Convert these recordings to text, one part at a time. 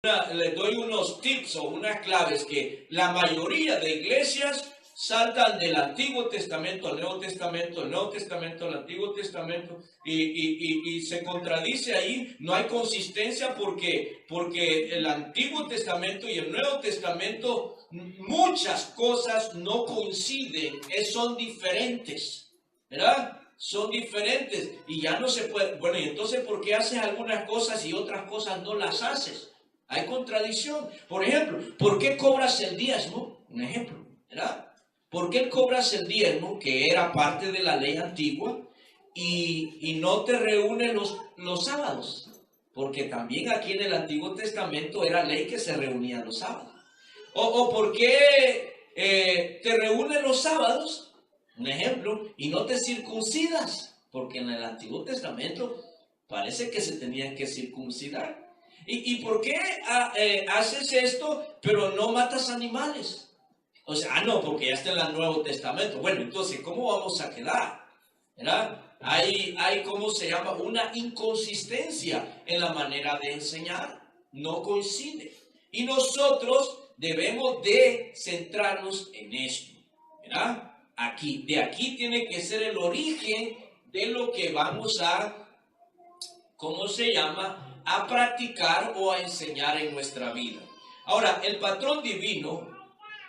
Les doy unos tips o unas claves que la mayoría de iglesias saltan del Antiguo Testamento al Nuevo Testamento, el Nuevo Testamento al Antiguo Testamento y se contradice ahí. No hay consistencia porque el Antiguo Testamento y el Nuevo Testamento, muchas cosas no coinciden, son diferentes, ¿verdad? Son diferentes y ya no se puede. Bueno, y entonces, ¿por qué haces algunas cosas y otras cosas no las haces? Hay contradicción. Por ejemplo, ¿por qué cobras el diezmo? Un ejemplo, ¿verdad? ¿Por qué cobras el diezmo, que era parte de la ley antigua, y no te reúnen los sábados? Porque también aquí en el Antiguo Testamento era ley que se reunían los sábados. ¿O por qué te reúnen los sábados? Un ejemplo, y no te circuncidas, porque en el Antiguo Testamento parece que se tenían que circuncidar. ¿Y por qué haces esto, pero no matas animales? O sea, no, porque ya está en el Nuevo Testamento. Bueno, entonces, ¿cómo vamos a quedar? ¿Verdad? Hay, ¿cómo se llama? Una inconsistencia en la manera de enseñar. No coincide. Y nosotros debemos de centrarnos en esto, ¿verdad? De aquí tiene que ser el origen de lo que vamos a, ¿cómo se llama?, a practicar o a enseñar en nuestra vida. Ahora, el patrón divino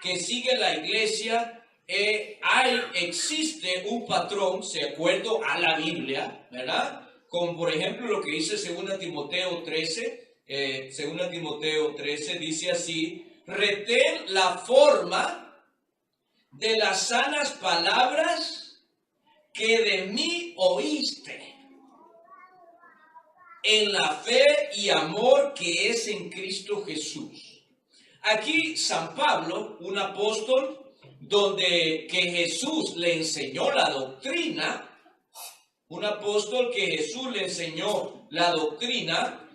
que sigue la iglesia, existe un patrón, de acuerdo a la Biblia, ¿verdad? Como por ejemplo lo que dice 2 Timoteo 13, 2 Timoteo 13 dice así: retén la forma de las sanas palabras que de mí oíste, en la fe y amor que es en Cristo Jesús. Aquí San Pablo, un apóstol, que Jesús le enseñó la doctrina, un apóstol que Jesús le enseñó la doctrina,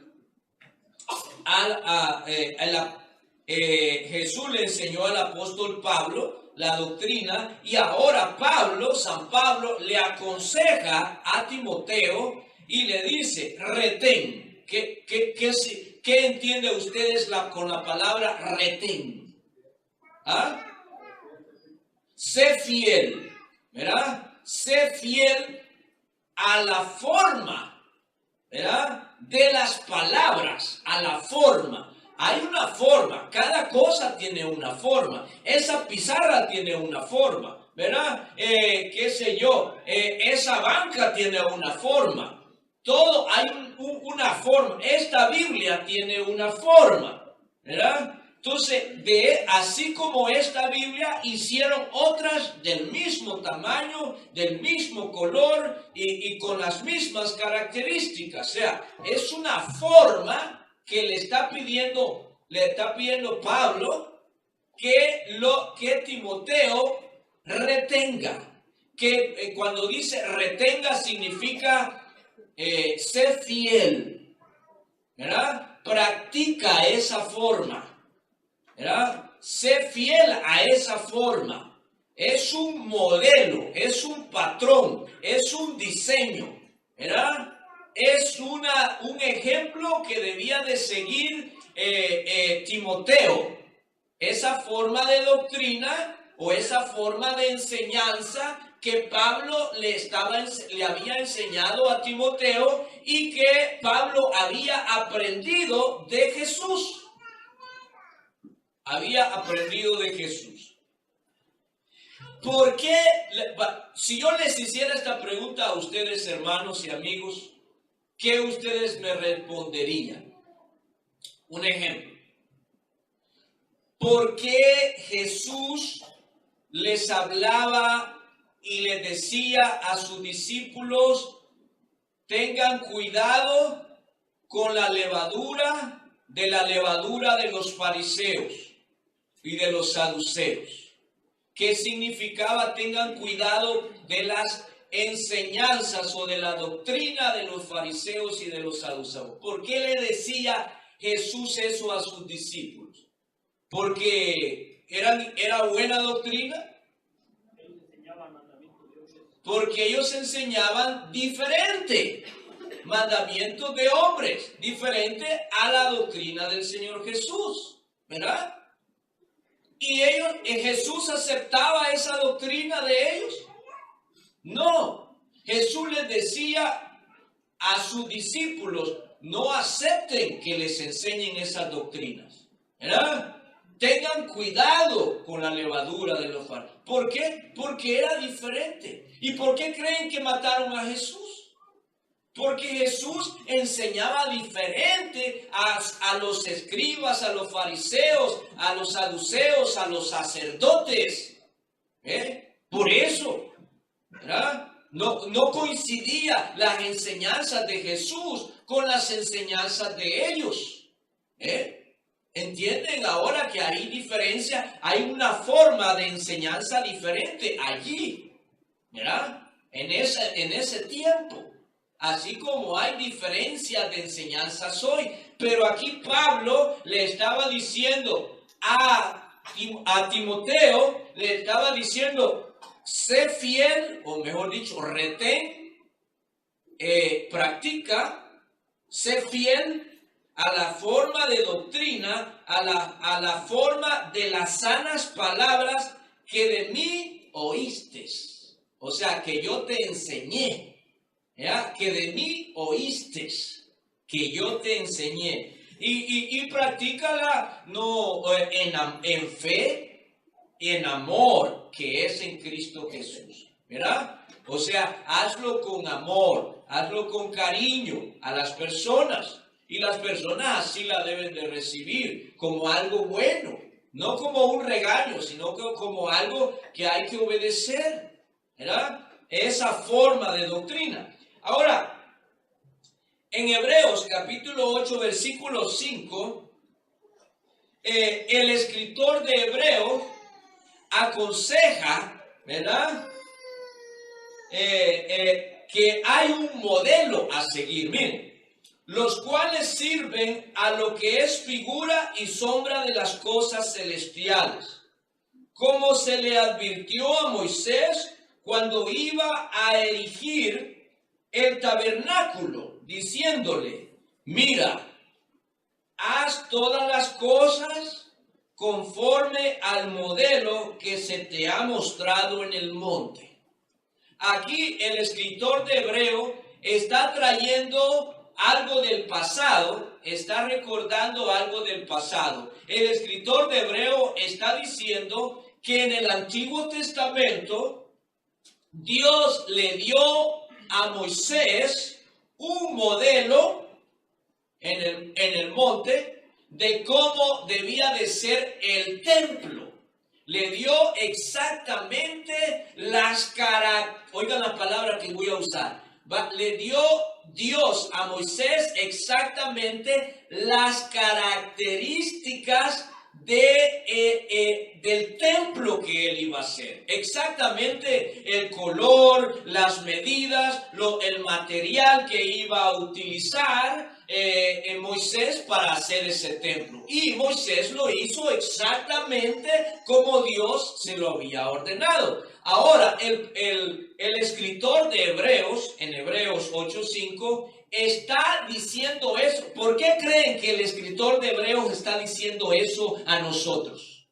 Jesús le enseñó al apóstol Pablo la doctrina, y ahora San Pablo le aconseja a Timoteo y le dice: retén. ¿Qué entiende ustedes con la palabra retén? ¿Ah? Sé fiel, ¿verdad? Sé fiel a la forma, ¿verdad?, de las palabras, a la forma. Hay una forma, cada cosa tiene una forma. Esa pizarra tiene una forma, ¿verdad? Qué sé yo, esa banca tiene una forma. Todo hay una forma. Esta Biblia tiene una forma, ¿verdad? Entonces, así como esta Biblia, hicieron otras del mismo tamaño, del mismo color y con las mismas características. O sea, es una forma que le está pidiendo Pablo que Timoteo retenga. Que cuando dice retenga significa ser fiel, ¿verdad? Practica esa forma, ¿verdad? Sé fiel a esa forma. Es un modelo, es un patrón, es un diseño, ¿verdad? Es un ejemplo que debía de seguir Timoteo. Esa forma de doctrina o esa forma de enseñanza que Pablo le había enseñado a Timoteo y que Pablo había aprendido de Jesús. Había aprendido de Jesús. ¿Por qué? Si yo les hiciera esta pregunta a ustedes, hermanos y amigos, ¿qué ustedes me responderían? Un ejemplo. ¿Por qué Jesús les hablaba y les decía a sus discípulos: tengan cuidado con la levadura de los fariseos y de los saduceos? ¿Qué significaba tengan cuidado de las enseñanzas o de la doctrina de los fariseos y de los saduceos? ¿Por qué le decía Jesús eso a sus discípulos? ¿Porque era buena doctrina? Porque ellos enseñaban diferente. mandamientos de hombres, diferente a la doctrina del Señor Jesús, ¿verdad? ¿Y Jesús aceptaba esa doctrina de ellos? No, Jesús les decía a sus discípulos, no acepten que les enseñen esas doctrinas, ¿verdad? Tengan cuidado con la levadura de los fariseos. ¿Por qué? Porque era diferente. ¿Y por qué creen que mataron a Jesús? Porque Jesús enseñaba diferente a los escribas, a los fariseos, a los saduceos, a los sacerdotes. Por eso, ¿verdad? No coincidía las enseñanzas de Jesús con las enseñanzas de ellos. ¿Entienden ahora que hay diferencia? Hay una forma de enseñanza diferente allí, ¿verdad? En ese tiempo. Así como hay diferencias de enseñanzas hoy. Pero aquí Pablo le estaba diciendo a Timoteo, le estaba diciendo, sé fiel, o mejor dicho, retén, practica, sé fiel a la forma de doctrina, a la forma de las sanas palabras que de mí oíste. O sea, que yo te enseñé. ¿Ya? Que de mí oíste, que yo te enseñé. Y practícala no, en fe y en amor, que es en Cristo Jesús. ¿Verdad? O sea, hazlo con amor, hazlo con cariño a las personas. Y las personas así la deben de recibir como algo bueno. No como un regaño, sino como algo que hay que obedecer. ¿Verdad? Esa forma de doctrina. Ahora, en Hebreos capítulo 8, versículo 5, el escritor de Hebreos aconseja, ¿verdad? Que hay un modelo a seguir, miren, los cuales sirven a lo que es figura y sombra de las cosas celestiales, como se le advirtió a Moisés cuando iba a erigir el tabernáculo, diciéndole, mira, haz todas las cosas conforme al modelo que se te ha mostrado en el monte. Aquí el escritor de Hebreo está trayendo algo del pasado, está recordando algo del pasado. El escritor de Hebreo está diciendo que en el Antiguo Testamento Dios le dio a Moisés un modelo en el monte de cómo debía de ser el templo. Le dio exactamente las características, oigan la palabra que voy a usar, le dio Dios a Moisés exactamente las características del templo que él iba a hacer. Exactamente el color, las medidas, el material que iba a utilizar Moisés para hacer ese templo. Y Moisés lo hizo exactamente como Dios se lo había ordenado. Ahora, el escritor de Hebreos, en Hebreos 8:5, está diciendo eso. ¿Por qué creen que el escritor de Hebreos está diciendo eso a nosotros?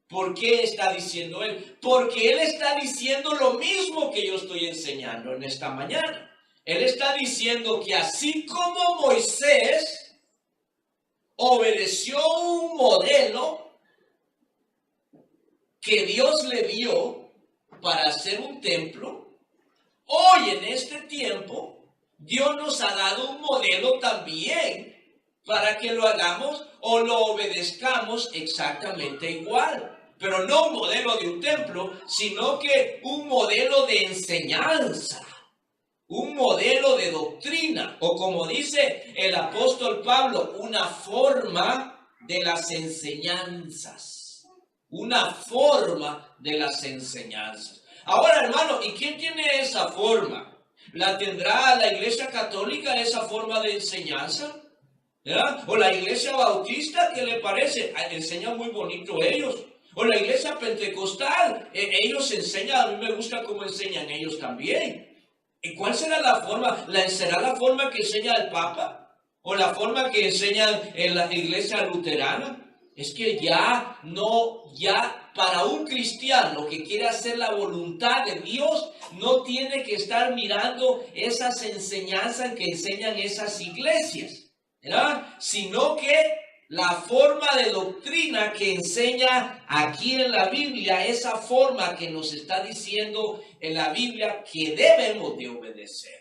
¿Por qué está diciendo él? Porque él está diciendo lo mismo que yo estoy enseñando en esta mañana. Él está diciendo que así como Moisés obedeció un modelo que Dios le dio para hacer un templo, hoy en este tiempo Dios nos ha dado un modelo también para que lo hagamos o lo obedezcamos exactamente igual. Pero no un modelo de un templo, sino que un modelo de enseñanza, un modelo de doctrina, o como dice el apóstol Pablo, una forma de las enseñanzas. Una forma de las enseñanzas. Ahora, hermano, ¿y quién tiene esa forma? ¿La tendrá la Iglesia Católica, esa forma de enseñanza? ¿Verdad? ¿O la Iglesia Bautista? ¿Qué le parece? Enseñan muy bonito ellos. ¿O la Iglesia Pentecostal? Ellos enseñan, a mí me gusta cómo enseñan ellos también. ¿Y cuál será la forma? ¿Será la forma que enseña el Papa? ¿O la forma que enseñan en la iglesia luterana? Es que ya para un cristiano que quiere hacer la voluntad de Dios, no tiene que estar mirando esas enseñanzas que enseñan esas iglesias, ¿verdad? Sino que la forma de doctrina que enseña aquí en la Biblia, esa forma que nos está diciendo en la Biblia que debemos de obedecer.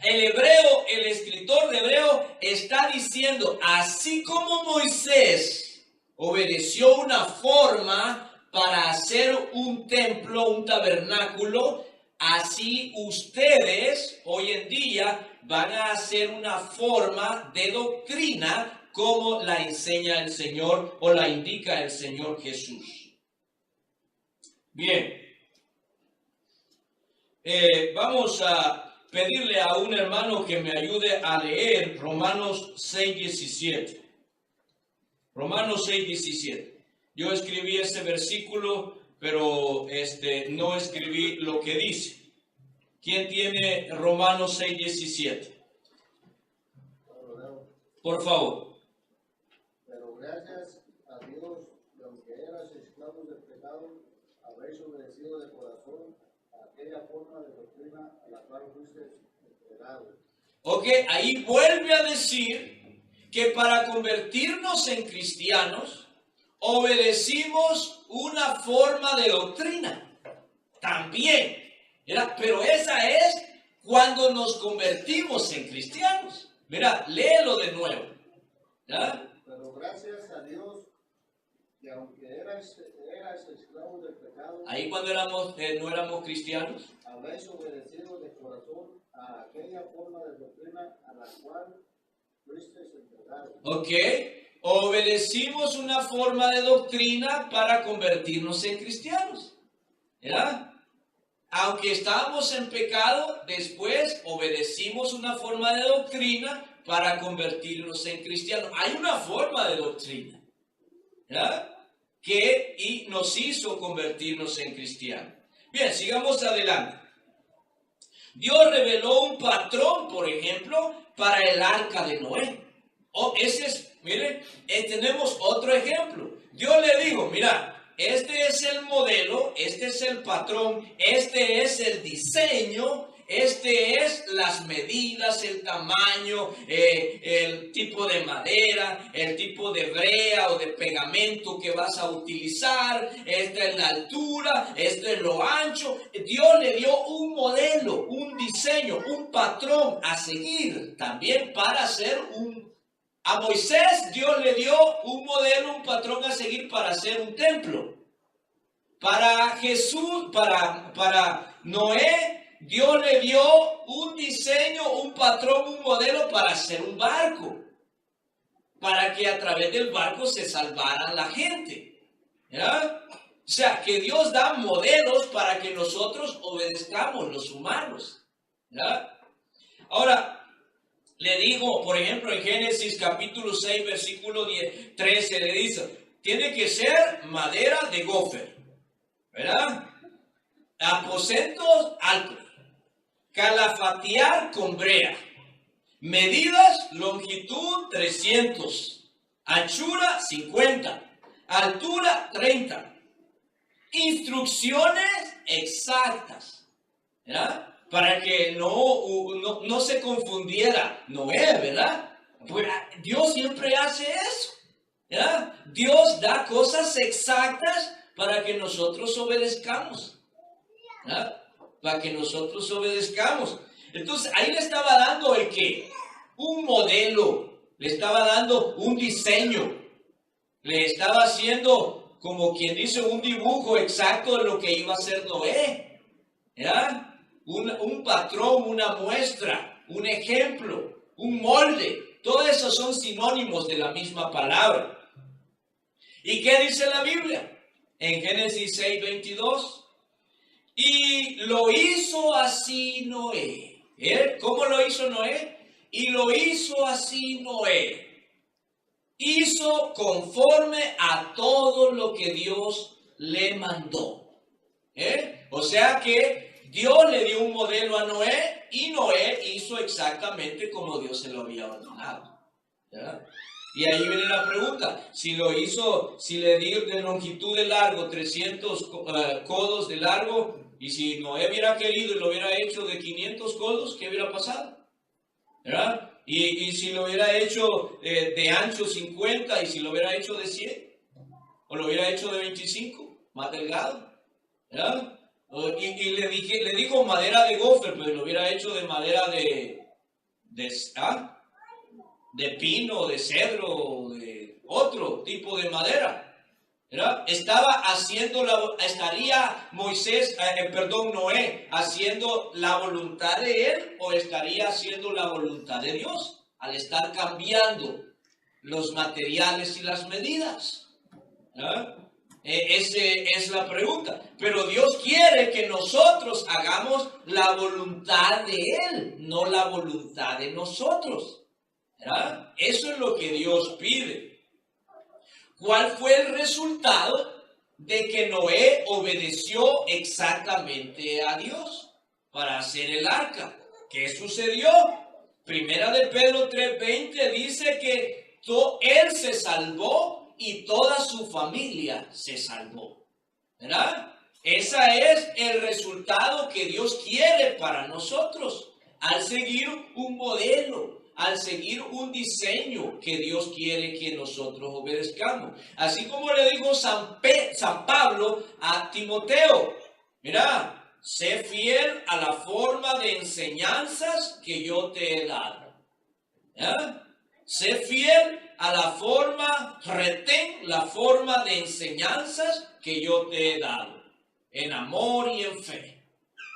El escritor de Hebreo está diciendo, así como Moisés obedeció una forma para hacer un templo, un tabernáculo, así ustedes hoy en día van a hacer una forma de doctrina como la enseña el Señor o la indica el Señor Jesús. Bien, vamos a pedirle a un hermano que me ayude a leer Romanos 6:17. Romanos 6:17. Yo escribí ese versículo, pero no escribí lo que dice. ¿Quién tiene Romanos 6:17? Por favor. Pero gracias a Dios, que aunque eras esclavos del pecado, habéis obedecido de corazón a aquella forma de doctrina a la cual fuiste entregados. Ok, ahí vuelve a decir que para convertirnos en cristianos, obedecimos una forma de doctrina. También, ¿verdad? Pero esa es cuando nos convertimos en cristianos. Mira, léelo de nuevo. ¿Ya? Pero gracias a Dios, que aunque eras esclavos del pecado, Ahí cuando no éramos cristianos. habéis obedecido de corazón a aquella forma de doctrina a la cual fuisteis entregados. Ok, obedecimos una forma de doctrina para convertirnos en cristianos. ¿Verdad? Aunque estábamos en pecado, después obedecimos una forma de doctrina para convertirnos en cristianos. Hay una forma de doctrina, ¿verdad? Que nos hizo convertirnos en cristianos. Bien, sigamos adelante. Dios reveló un patrón, por ejemplo, para el arca de Noé. Miren, tenemos otro ejemplo. Dios le dijo, mira, este es el modelo, este es el patrón, este es el diseño, este es las medidas, el tamaño, el tipo de madera, el tipo de brea o de pegamento que vas a utilizar, esta es la altura, esto es lo ancho. Dios le dio un modelo, un diseño, un patrón a seguir también para hacer A Moisés Dios le dio un modelo, un patrón a seguir para hacer un templo. Para Jesús, para Noé, Dios le dio un diseño, un patrón, un modelo para hacer un barco. Para que a través del barco se salvara la gente. ¿Verdad? O sea, que Dios da modelos para que nosotros obedezcamos los humanos. ¿Verdad? Ahora, le digo, por ejemplo, en Génesis capítulo 6, versículo 13, le dice, tiene que ser madera de gofer, ¿verdad? Aposentos altos, calafatear con brea, medidas, longitud 300, anchura 50, altura 30, instrucciones exactas, ¿verdad? Para que no se confundiera Noé, ¿verdad? Pues Dios siempre hace eso, ¿verdad? Dios da cosas exactas para que nosotros obedezcamos, ¿verdad? Para que nosotros obedezcamos. Entonces, ahí le estaba dando el qué? Un modelo, le estaba dando un diseño, le estaba haciendo, como quien dice, un dibujo exacto de lo que iba a hacer Noé, ¿verdad? Un patrón, una muestra, un ejemplo, un molde. Todo eso son sinónimos de la misma palabra. ¿Y qué dice la Biblia? En Génesis 6:22. Y lo hizo así Noé. ¿Cómo lo hizo Noé? Y lo hizo así Noé. Hizo conforme a todo lo que Dios le mandó. O sea que Dios le dio un modelo a Noé y Noé hizo exactamente como Dios se lo había ordenado. ¿Verdad? Y ahí viene la pregunta, si lo hizo, si le dio de longitud de largo 300 codos de largo, y si Noé hubiera querido y lo hubiera hecho de 500 codos, ¿qué hubiera pasado? ¿Verdad? Y si lo hubiera hecho de ancho 50 y si lo hubiera hecho de 100, o lo hubiera hecho de 25, más delgado, ¿verdad? Y le digo madera de gofer, pero lo hubiera hecho de madera de pino, de cedro, de otro tipo de madera, ¿verdad? Estaría Noé haciendo la voluntad de él o estaría haciendo la voluntad de Dios al estar cambiando los materiales y las medidas, ¿verdad? Esa es la pregunta. Pero Dios quiere que nosotros hagamos la voluntad de Él, no la voluntad de nosotros, ¿verdad? Eso es lo que Dios pide. ¿Cuál fue el resultado de que Noé obedeció exactamente a Dios para hacer el arca? ¿Qué sucedió? Primera de Pedro 3:20 dice que él se salvó y toda su familia se salvó, ¿verdad? Ese es el resultado que Dios quiere para nosotros al seguir un modelo, al seguir un diseño que Dios quiere que nosotros obedezcamos. Así como le dijo San Pablo a Timoteo, mira, sé fiel a la forma de enseñanzas que yo te he dado. ¿Ya? Sé fiel a la forma, retén la forma de enseñanzas que yo te he dado, en amor y en fe,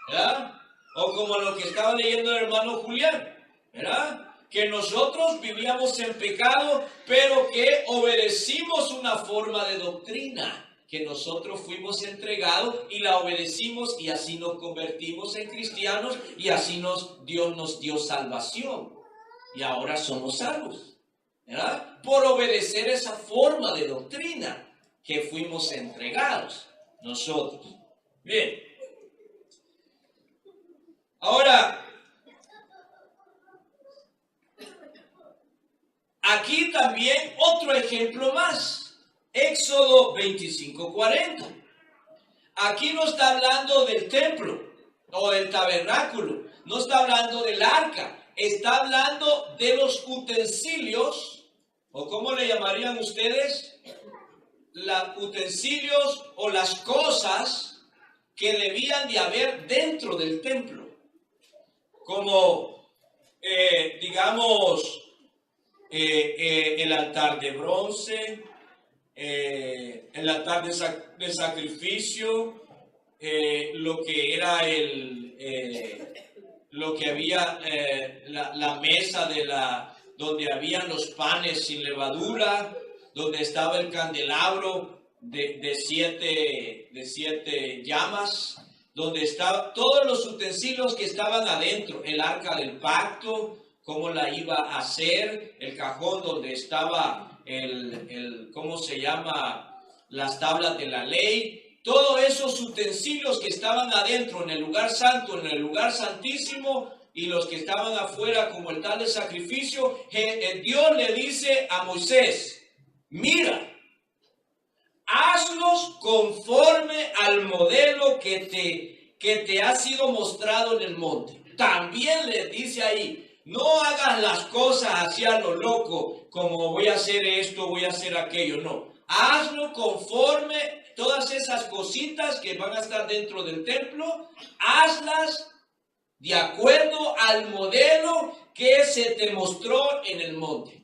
¿verdad? O como lo que estaba leyendo el hermano Julián, ¿verdad? Que nosotros vivíamos en pecado, pero que obedecimos una forma de doctrina, que nosotros fuimos entregados y la obedecimos y así nos convertimos en cristianos y así Dios nos dio salvación. Y ahora somos salvos, ¿verdad? Por obedecer esa forma de doctrina que fuimos entregados nosotros. Bien. Ahora, aquí también otro ejemplo más. Éxodo 25:40. Aquí no está hablando del templo o del tabernáculo. No está hablando del arca. Está hablando de los utensilios, o ¿cómo le llamarían ustedes? Los utensilios o las cosas que debían de haber dentro del templo. Como, digamos, el altar de bronce, el altar de sacrificio, lo que era lo que había, la mesa donde habían los panes sin levadura, donde estaba el candelabro de siete llamas, donde estaban todos los utensilios que estaban adentro, el arca del pacto, cómo la iba a hacer, el cajón donde estaba ¿cómo se llama? Las tablas de la ley. Todos esos utensilios que estaban adentro en el lugar santo, en el lugar santísimo, y los que estaban afuera como el tal de sacrificio, Dios le dice a Moisés, mira, hazlos conforme al modelo que te ha sido mostrado en el monte. También le dice ahí, no hagas las cosas hacia lo loco, como voy a hacer esto, voy a hacer aquello, no. Hazlo conforme todas esas cositas que van a estar dentro del templo, hazlas de acuerdo al modelo que se te mostró en el monte.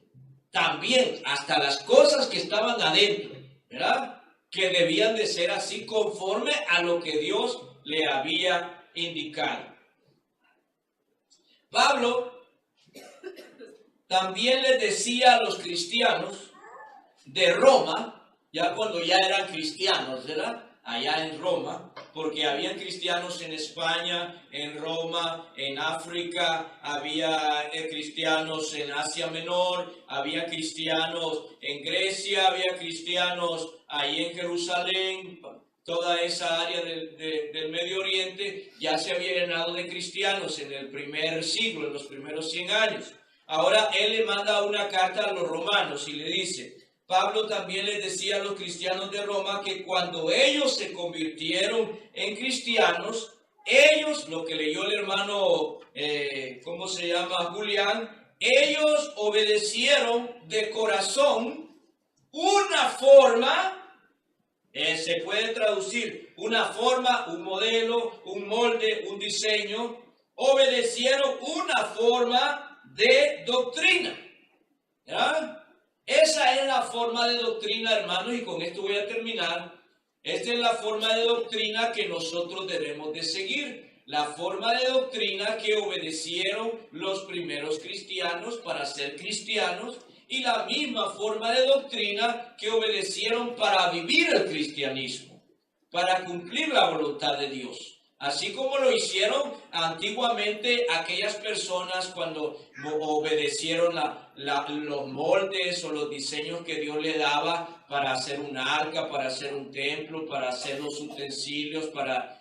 También hasta las cosas que estaban adentro, ¿verdad? Que debían de ser así conforme a lo que Dios le había indicado. Pablo también les decía a los cristianos de Roma, ya cuando ya eran cristianos, ¿verdad? Allá en Roma, porque habían cristianos en España, en Roma, en África, había cristianos en Asia Menor, había cristianos en Grecia, había cristianos ahí en Jerusalén, toda esa área del Medio Oriente ya se había llenado de cristianos en el primer siglo, en los primeros 100 años. Ahora él le manda una carta a los romanos y le dice, Pablo también les decía a los cristianos de Roma que cuando ellos se convirtieron en cristianos, ellos, lo que leyó el hermano, ¿cómo se llama? Julián, ellos obedecieron de corazón una forma, se puede traducir, una forma, un modelo, un molde, un diseño, obedecieron una forma de doctrina. ¿Ya? Esa es la forma de doctrina, hermanos, y con esto voy a terminar. Esta es la forma de doctrina que nosotros debemos de seguir. La forma de doctrina que obedecieron los primeros cristianos para ser cristianos y la misma forma de doctrina que obedecieron para vivir el cristianismo, para cumplir la voluntad de Dios. Así como lo hicieron antiguamente aquellas personas cuando obedecieron los moldes o los diseños que Dios le daba para hacer un arca, para hacer un templo, para hacer los utensilios, para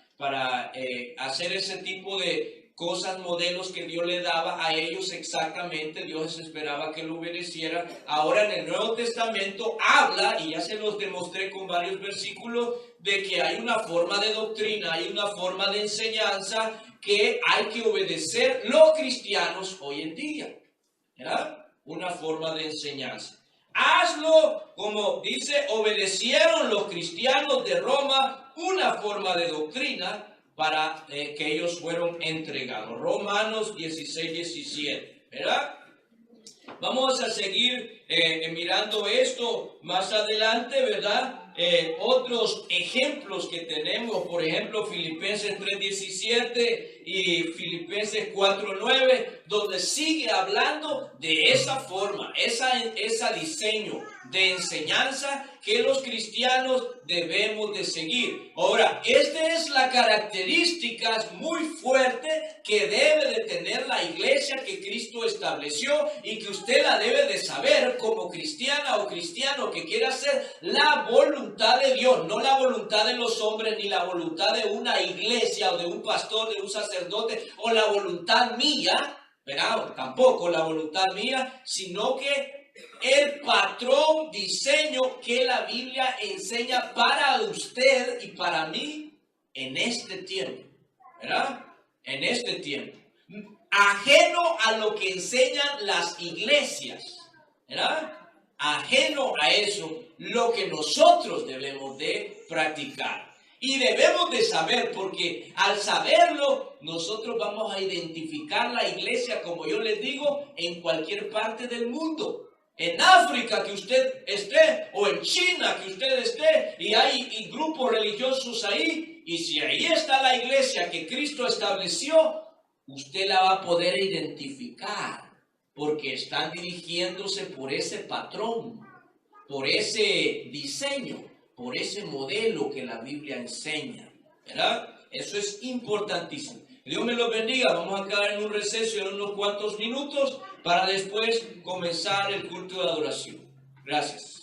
hacer ese tipo de cosas, modelos que Dios le daba a ellos exactamente. Dios esperaba que lo obedecieran. Ahora en el Nuevo Testamento habla, y ya se los demostré con varios versículos, de que hay una forma de doctrina, hay una forma de enseñanza que hay que obedecer los cristianos hoy en día. ¿Verdad? Una forma de enseñanza. Hazlo, como dice, obedecieron los cristianos de Roma una forma de doctrina para que ellos fueron entregados. Romanos 16, 17, ¿verdad? Vamos a seguir mirando esto más adelante, ¿verdad? Otros ejemplos que tenemos, por ejemplo, Filipenses 3:17 y Filipenses 4:9, donde sigue hablando de esa forma, ese diseño de enseñanza que los cristianos debemos de seguir. Ahora, esta es la característica muy fuerte que debe de tener la iglesia que Cristo estableció y que usted la debe de saber como cristiana o cristiano que quiere hacer la voluntad de Dios, no la voluntad de los hombres ni la voluntad de una iglesia o de un pastor, de un sacerdote o la voluntad mía, ¿verdad? Tampoco la voluntad mía, sino que el patrón, diseño que la Biblia enseña para usted y para mí en este tiempo, ¿verdad? En este tiempo. Ajeno a lo que enseñan las iglesias, ¿verdad? Ajeno a eso, lo que nosotros debemos de practicar. Y debemos de saber, porque al saberlo, nosotros vamos a identificar la iglesia, como yo les digo, en cualquier parte del mundo. En África que usted esté, o en China que usted esté, y hay grupos religiosos ahí, y si ahí está la iglesia que Cristo estableció, usted la va a poder identificar, porque están dirigiéndose por ese patrón, por ese diseño, por ese modelo que la Biblia enseña, ¿verdad? Eso es importantísimo. Dios me los bendiga. Vamos a quedar en un receso en unos cuantos minutos para después comenzar el culto de adoración. Gracias.